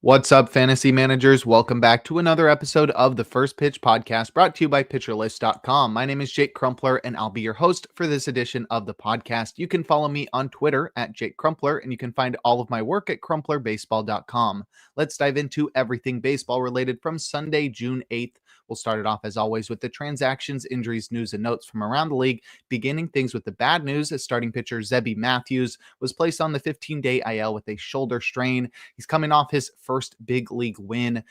What's up, fantasy managers? Welcome back to another episode of the First Pitch Podcast brought to you by PitcherList.com. My name is Jake Crumpler, and I'll be your host for this edition of the podcast. You can follow me on Twitter at Jake Crumpler, and you can find all of my work at CrumplerBaseball.com. Let's dive into everything baseball related from Sunday, June 8th. We'll start it off, as always, with the transactions, injuries, news, and notes from around the league, beginning things with the bad news as starting pitcher Zebby Matthews was placed on the 15-day IL with a shoulder strain. He's coming off his first big league win.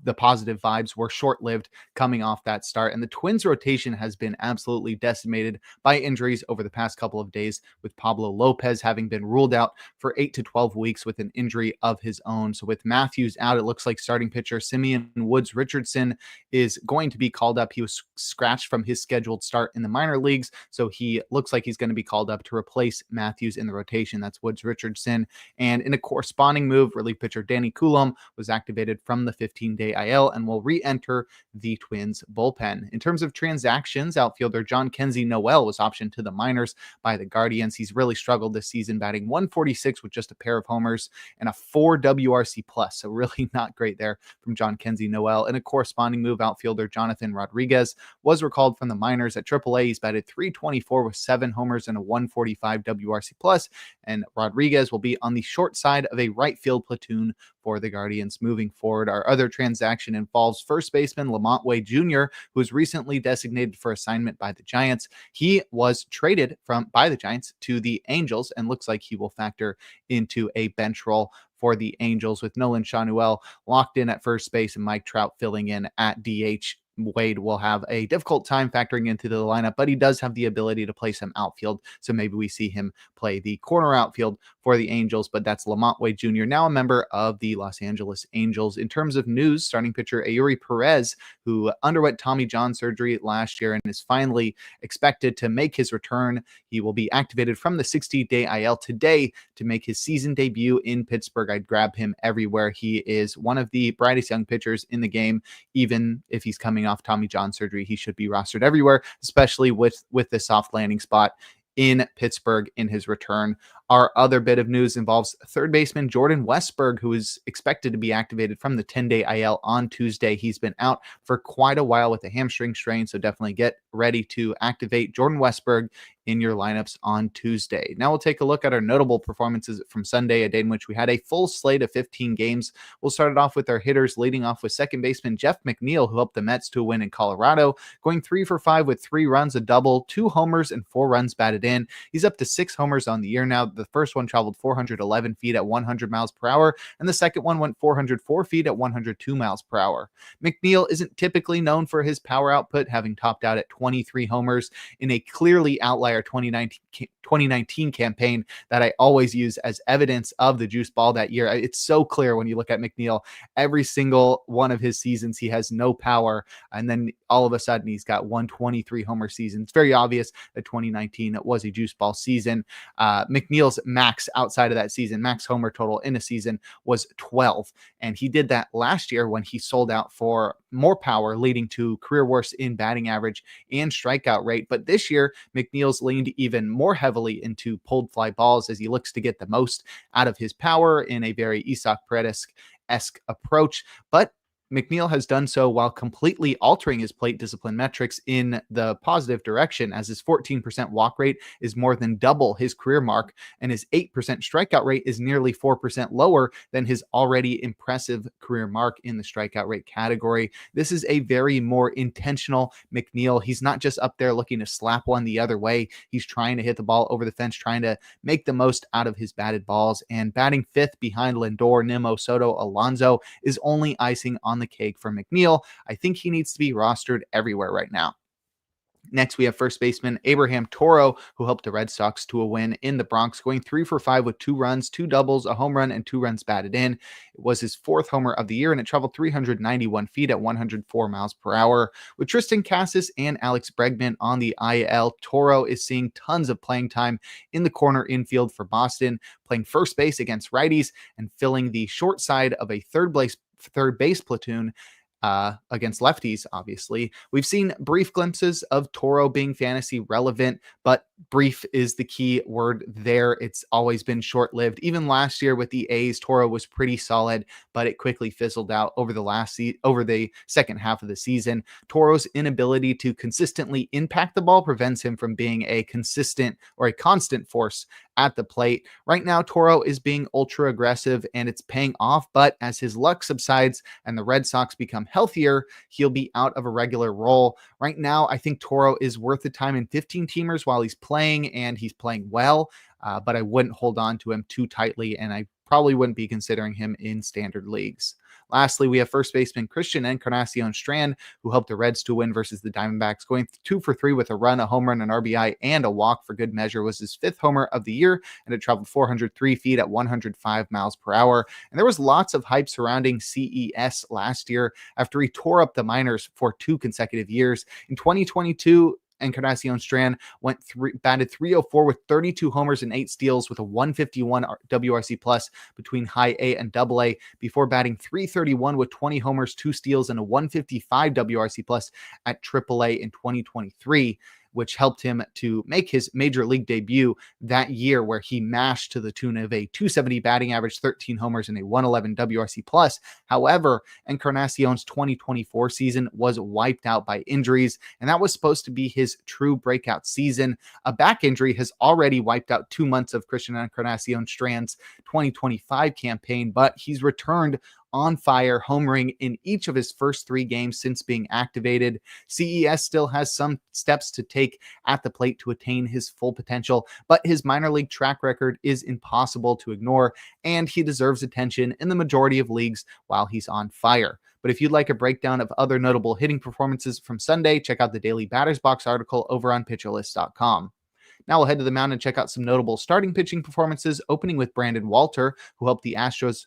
The positive vibes were short-lived coming off that start, and the Twins rotation has been absolutely decimated by injuries over the past couple of days, with Pablo Lopez having been ruled out for 8 to 12 weeks with an injury of his own. So with Matthews out, it looks like starting pitcher Simeon Woods Richardson is going to be called up. He was scratched from his scheduled start in the minor leagues, so he looks like he's going to be called up to replace Matthews in the rotation. That's Woods Richardson. And in a corresponding move, relief pitcher Danny Coulomb was activated from the 15-day IL and will re-enter the Twins bullpen. In terms of transactions, outfielder John Kenzie Noel was optioned to the minors by the Guardians. He's really struggled this season, batting 146 with just a pair of homers and a 4 WRC+, so really not great there from John Kenzie Noel. In a corresponding move, outfielder Jonathan Rodriguez was recalled from the minors at AAA. He's batted 324 with 7 homers and a 145 WRC+, and Rodriguez will be on the short side of a right field platoon for the Guardians moving forward. Our other transaction involves first baseman Lamont Wade Jr., who was recently designated for assignment by the Giants. He was traded by the Giants to the Angels and looks like he will factor into a bench role for the Angels, with Nolan Schanuel locked in at first base and Mike Trout filling in at DH. Wade will have a difficult time factoring into the lineup, but he does have the ability to play some outfield, so maybe we see him play the corner outfield for the Angels. But that's Lamont Wade Jr., now a member of the Los Angeles Angels. In terms of news, starting pitcher Eury Perez, who underwent Tommy John surgery last year and is finally expected to make his return. He will be activated from the 60-day IL today to make his season debut in Pittsburgh. I'd grab him everywhere. He is one of the brightest young pitchers in the game. Even if he's coming off Tommy John surgery, he should be rostered everywhere, especially with the soft landing spot in Pittsburgh in his return. Our other bit of news involves third baseman Jordan Westburg, who is expected to be activated from the 10-day IL on Tuesday. He's been out for quite a while with a hamstring strain, so definitely get ready to activate Jordan Westburg in your lineups on Tuesday. Now we'll take a look at our notable performances from Sunday, a day in which we had a full slate of 15 games. We'll start it off with our hitters, leading off with second baseman Jeff McNeil, who helped the Mets to a win in Colorado, going 3 for 5 with 3 runs, a double, 2 homers, and 4 runs batted in. He's up to 6 homers on the year now. The first one traveled 411 feet at 100 miles per hour, and the second one went 404 feet at 102 miles per hour. McNeil isn't typically known for his power output, having topped out at 23 homers in a clearly outlier 2019 campaign that I always use as evidence of the juice ball that year. It's so clear when you look at McNeil. Every single one of his seasons, he has no power, and then all of a sudden he's got 123 homer season. It's very obvious that 2019 was a juice ball season. McNeil's max outside of that season, max homer total in a season, was 12, and he did that last year when he sold out for more power, leading to career worst in batting average and strikeout rate. But this year, McNeil's leaned even more heavily into pulled fly balls as he looks to get the most out of his power in a very Isaac Paredes-esque approach. But McNeil has done so while completely altering his plate discipline metrics in the positive direction, as his 14% walk rate is more than double his career mark, and his 8% strikeout rate is nearly 4% lower than his already impressive career mark in the strikeout rate category. This is a very more intentional McNeil. He's not just up there looking to slap one the other way. He's trying to hit the ball over the fence, trying to make the most out of his batted balls, and batting 5th behind Lindor, Nimmo, Soto, Alonso is only icing on the cake for McNeil. I think he needs to be rostered everywhere right now. Next, we have first baseman Abraham Toro, who helped the Red Sox to a win in the Bronx, going 3 for 5 with 2 runs, 2 doubles, a home run, and 2 runs batted in. It was his 4th homer of the year, and it traveled 391 feet at 104 miles per hour. With Tristan Casas and Alex Bregman on the IL, Toro is seeing tons of playing time in the corner infield for Boston, playing first base against righties and filling the short side of a third base platoon against lefties, obviously. We've seen brief glimpses of Toro being fantasy relevant, but brief is the key word there. It's always been short-lived. Even last year with the A's, Toro was pretty solid, but it quickly fizzled out over the second half of the season. Toro's inability to consistently impact the ball prevents him from being a consistent or a constant force at the plate. Right now, Toro is being ultra aggressive and it's paying off, but as his luck subsides and the Red Sox become healthier, he'll be out of a regular role. Right now, I think Toro is worth the time in 15 teamers while he's playing, and he's playing well, but I wouldn't hold on to him too tightly, and I probably wouldn't be considering him in standard leagues. Lastly, we have first baseman Christian Encarnacion Strand, who helped the Reds to win versus the Diamondbacks, going 2 for 3 with a run, a home run, an RBI, and a walk for good measure. Was his 5th homer of the year, and it traveled 403 feet at 105 miles per hour. And there was lots of hype surrounding CES last year after he tore up the minors for 2 consecutive years. In 2022, Encarnacion Strand batted 304 with 32 homers and 8 steals with a 151 WRC plus between high A and double A before batting 331 with 20 homers, 2 steals, and a 155 WRC plus at triple A in 2023. Which helped him to make his major league debut that year, where he mashed to the tune of a 270 batting average, 13 homers, and a 111 WRC plus. However, Encarnacion's 2024 season was wiped out by injuries, and that was supposed to be his true breakout season. A back injury has already wiped out 2 months of Christian Encarnacion Strand's 2025 campaign, but he's returned on fire, homering in each of his first 3 games since being activated. CES still has some steps to take at the plate to attain his full potential, but his minor league track record is impossible to ignore, and he deserves attention in the majority of leagues while he's on fire. But if you'd like a breakdown of other notable hitting performances from Sunday, check out the Daily Batters Box article over on PitcherList.com. Now we'll head to the mound and check out some notable starting pitching performances, opening with Brandon Walter, who helped the Astros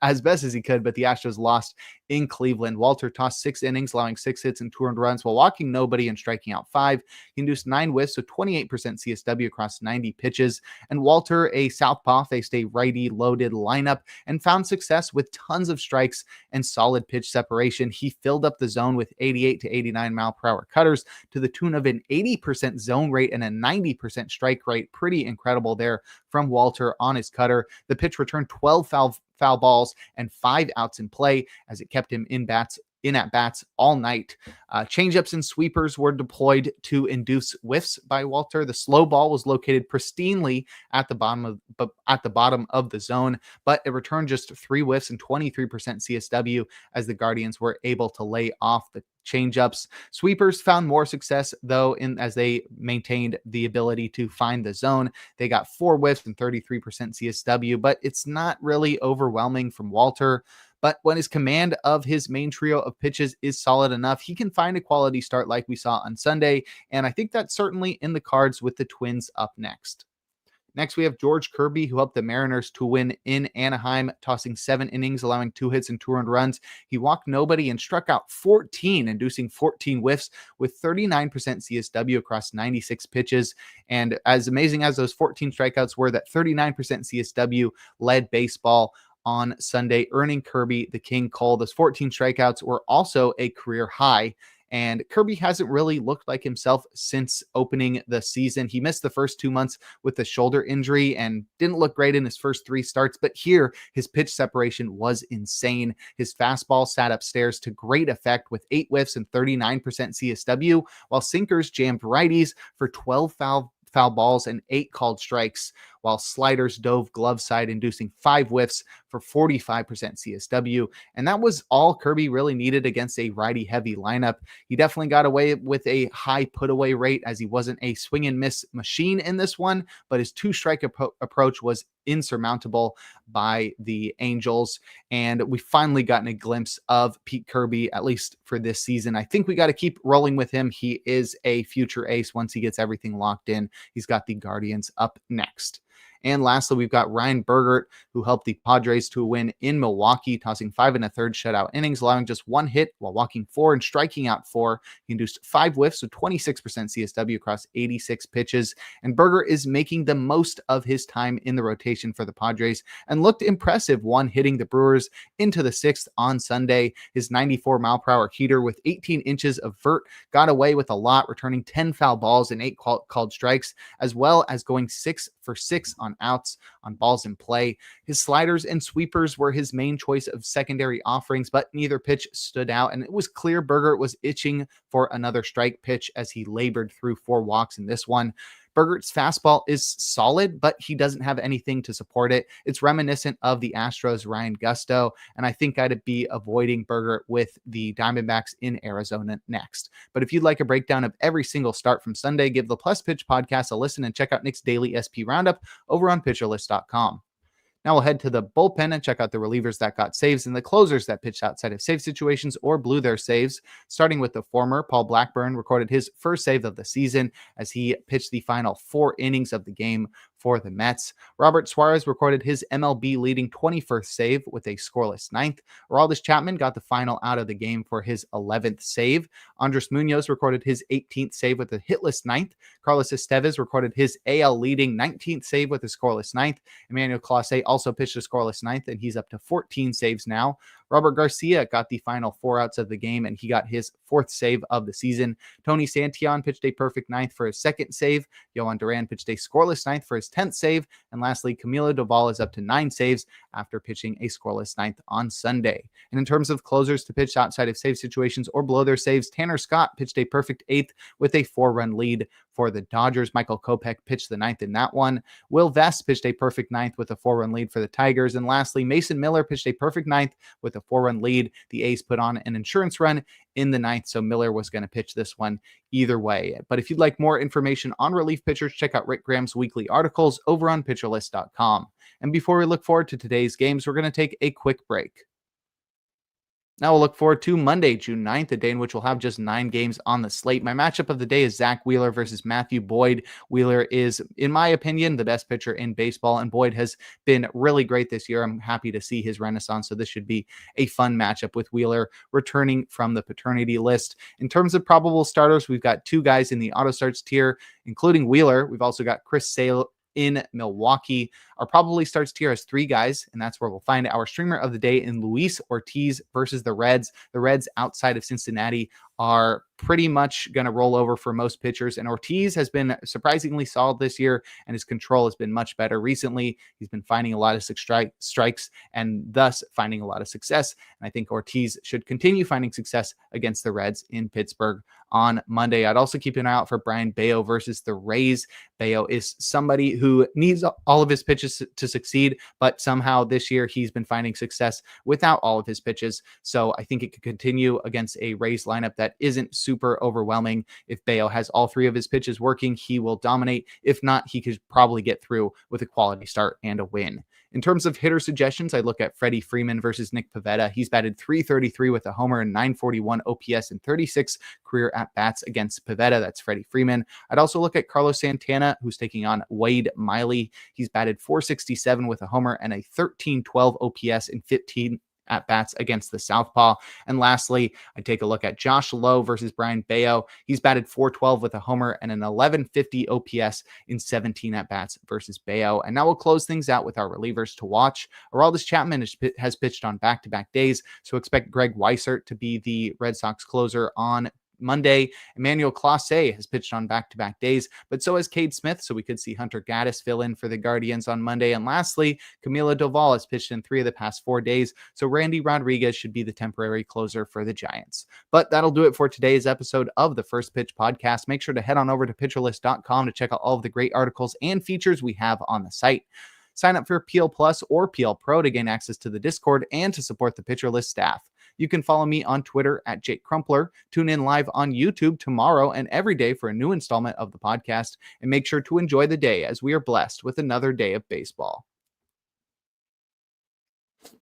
as best as he could, but the Astros lost in Cleveland. Walter tossed 6 innings, allowing 6 hits and 2 earned runs while walking nobody and striking out 5. He induced 9 whiffs, so 28% CSW across 90 pitches. And Walter, a southpaw, faced a righty-loaded lineup and found success with tons of strikes and solid pitch separation. He filled up the zone with 88 to 89 mile per hour cutters to the tune of an 80% zone rate and a 90% strike rate. Pretty incredible there from Walter on his cutter. The pitch returned 12 foul balls and 5 outs in play as it kept him in at bats all night. Changeups and sweepers were deployed to induce whiffs by Walter. The slow ball was located pristinely at the bottom of the zone, but it returned just 3 whiffs and 23% CSW as the Guardians were able to lay off the changeups. Sweepers found more success though as they maintained the ability to find the zone. They got 4 whiffs and 33% CSW, but it's not really overwhelming from Walter. But when his command of his main trio of pitches is solid enough, he can find a quality start like we saw on Sunday, and I think that's certainly in the cards with the Twins up next. Next, we have George Kirby, who helped the Mariners to win in Anaheim, tossing 7 innings, allowing 2 hits and 2 earned runs. He walked nobody and struck out 14, inducing 14 whiffs with 39% CSW across 96 pitches. And as amazing as those 14 strikeouts were, that 39% CSW led baseball on Sunday, earning Kirby the King Cole. Those 14 strikeouts were also a career high. And Kirby hasn't really looked like himself since opening the season. He missed the first 2 months with a shoulder injury and didn't look great in his first 3 starts. But here, his pitch separation was insane. His fastball sat upstairs to great effect with 8 whiffs and 39% CSW, while sinkers jammed righties for 12 foul balls and 8 called strikes, while sliders dove glove side, inducing 5 whiffs for 45% CSW. And that was all Kirby really needed against a righty-heavy lineup. He definitely got away with a high put-away rate as he wasn't a swing and miss machine in this one, but his 2-strike approach was insurmountable by the Angels. And we finally gotten a glimpse of Pete Kirby, at least for this season. I think we got to keep rolling with him. He is a future ace once he gets everything locked in. He's got the Guardians up next. And lastly, we've got Ryan Bergert, who helped the Padres to a win in Milwaukee, tossing 5 1/3 shutout innings, allowing just one hit while walking 4 and striking out 4. He induced 5 whiffs with 26% CSW across 86 pitches. And Berger is making the most of his time in the rotation for the Padres and looked impressive, one hitting the Brewers into the 6th on Sunday. His 94-mile-per-hour heater with 18 inches of vert got away with a lot, returning 10 foul balls and 8 called strikes, as well as going 6 for 6 on outs on balls in play. His sliders and sweepers were his main choice of secondary offerings, but neither pitch stood out, and it was clear Berger was itching for another strike pitch as he labored through 4 walks in this one. Bergert's fastball is solid, but he doesn't have anything to support it. It's reminiscent of the Astros' Ryan Gusto, and I think I'd be avoiding Bergert with the Diamondbacks in Arizona next. But if you'd like a breakdown of every single start from Sunday, give the Plus Pitch podcast a listen and check out Nick's daily SP roundup over on PitcherList.com. Now we'll head to the bullpen and check out the relievers that got saves and the closers that pitched outside of save situations or blew their saves. Starting with the former, Paul Blackburn recorded his first save of the season as he pitched the final 4 innings of the game for the Mets. Robert Suarez recorded his MLB leading 21st save with a scoreless 9th. Aroldis Chapman got the final out of the game for his 11th save. Andres Munoz recorded his 18th save with a hitless 9th. Carlos Estevez recorded his AL leading 19th save with a scoreless 9th. Emmanuel Clase also pitched a scoreless 9th, and he's up to 14 saves now. Robert Garcia got the final 4 outs of the game, and he got his 4th save of the season. Tony Santillan pitched a perfect 9th for his 2nd save. Yohan Duran pitched a scoreless 9th for his 10th save. And lastly, Camilo Doval is up to 9 saves after pitching a scoreless 9th on Sunday. And in terms of closers to pitch outside of save situations or below their saves, Tanner Scott pitched a perfect 8th with a 4-run lead for the Dodgers. Michael Kopech pitched the 9th in that one. Will Vest pitched a perfect 9th with a 4-run lead for the Tigers. And lastly, Mason Miller pitched a perfect 9th with a 4-run lead. The A's put on an insurance run in the 9th, so Miller was going to pitch this one either way. But if you'd like more information on relief pitchers, check out Rick Graham's weekly articles over on PitcherList.com. And before we look forward to today's games, we're going to take a quick break. Now we'll look forward to Monday, June 9th, a day in which we'll have just 9 games on the slate. My matchup of the day is Zach Wheeler versus Matthew Boyd. Wheeler is, in my opinion, the best pitcher in baseball, and Boyd has been really great this year. I'm happy to see his renaissance, so this should be a fun matchup with Wheeler returning from the paternity list. In terms of probable starters, we've got 2 guys in the auto starts tier, including Wheeler. We've also got Chris Sale in Milwaukee. Our probably starts tier has 3 guys, and that's where we'll find our streamer of the day in Luis Ortiz versus the Reds. The Reds outside of Cincinnati are pretty much going to roll over for most pitchers, and Ortiz has been surprisingly solid this year, and his control has been much better recently. He's been finding a lot of strikes and thus finding a lot of success, and I think Ortiz should continue finding success against the Reds in Pittsburgh on Monday. I'd also keep an eye out for Brian Bayo versus the Rays. Bayo is somebody who needs all of his pitches to succeed, but somehow this year he's been finding success without all of his pitches. So I think it could continue against a Rays lineup that isn't super overwhelming. If Bayo has all 3 of his pitches working, he will dominate. If not, he could probably get through with a quality start and a win. In terms of hitter suggestions, I look at Freddie Freeman versus Nick Pivetta. He's batted .333 with a homer and .941 OPS and 36 career at-bats against Pivetta. That's Freddie Freeman. I'd also look at Carlos Santana, who's taking on Wade Miley. He's batted .467 with a homer and a 1312 OPS in 15 at-bats against the southpaw. And lastly, I take a look at Josh Lowe versus Brian Bayo. He's batted .412 with a homer and an 1150 OPS in 17 at-bats versus Bayo. And now we'll close things out with our relievers to watch. Aroldis Chapman has pitched on back-to-back days, so expect Greg Weissert to be the Red Sox closer on Monday. Emmanuel Clase has pitched on back-to-back days, but so has Cade Smith, so we could see Hunter Gaddis fill in for the Guardians on Monday. And lastly, Camilo Doval has pitched in 3 of the past 4 days, so Randy Rodriguez should be the temporary closer for the Giants. But that'll do it for today's episode of the First Pitch Podcast. Make sure to head on over to PitcherList.com to check out all of the great articles and features we have on the site. Sign up for PL Plus or PL Pro to gain access to the Discord and to support the Pitcher List staff. You can follow me on Twitter at Jake Crumpler. Tune in live on YouTube tomorrow and every day for a new installment of the podcast. And make sure to enjoy the day as we are blessed with another day of baseball.